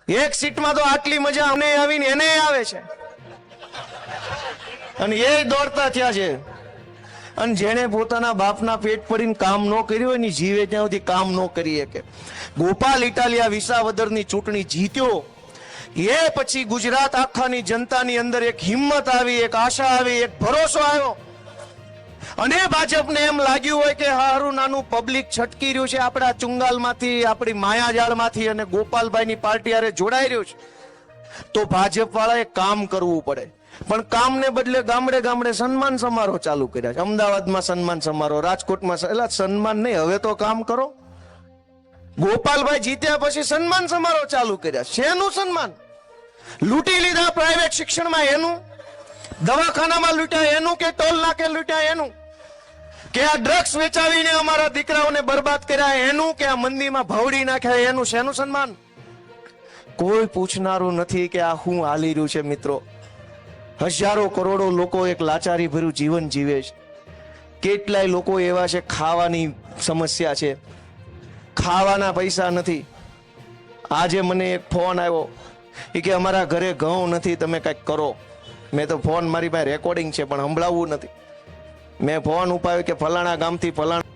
એક સીટમાં તો આટલી મજા અમને આવીને એને આવે છે અને એ દોડતા થયા છે। અને જેને પોતાના બાપના પેટ પડીને કામ ન કર્યું હોય ને જીવે ત્યાં સુધી કામ ન કરી શકે। ગોપાલ ઇટાલિયા વિસાવદરની ચૂંટણી જીત્યો એ પછી ગુજરાત આખાની જનતાની અંદર એક હિંમત આવી, એક આશા આવી, એક ભરોસો આવ્યો અને ભાજપને એમ લાગ્યું હોય કે હારું નાનું પબ્લિક છટકી રહ્યું છે આપણા ચુંગાલમાંથી, આપણી માયાજાળમાંથી અને ગોપાલભાઈની પાર્ટી હારે જોડાઈ રહ્યું છે, તો ભાજપ વાળાએ કામ કરવું પડે। પણ કામને બદલે ગામડે ગામડે સન્માન સમારોહ ચાલુ કર્યા છે। અમદાવાદમાં સન્માન સમારોહ, રાજકોટમાં એટલે સન્માન નહીં, હવે તો કામ કરો। ગોપાલભાઈ જીત્યા પછી સન્માન સમારોહ ચાલુ કર્યા, શેનું સન્માન? લૂંટી લીધા પ્રાઇવેટ શિક્ષણમાં એનું, દવાખાનામાં લૂંટ્યા એનું, કે ટોલ નાકે લૂંટ્યા એનું, કે આ ડ્રગ્સ વેચાવીને અમારા દીકરાઓને બરબાદ કર્યા એનું, કે આ મંદિરમાં ભવડી નાખ્યા એનું, શેનું સન્માન? કોઈ પૂછનારું નથી કે આ શું હાલી રહ્યું છે મિત્રો। હજારો કરોડો લોકો એક લાચારી ભર્યું જીવન જીવે છે। કેટલાય લોકો એવા છે ખાવાની સમસ્યા છે, ખાવાના પૈસા નથી। આજે મને એક ફોન આવ્યો એ કે અમારા ઘરે ઘઉં નથી, તમે કંઈક કરો। મેં તો ફોન, મારી પાસે રેકોર્ડિંગ છે પણ સંભળાવવું નથી। મેં ફોન ઉપાડ્યો કે ફલાણા ગામથી ફલાણા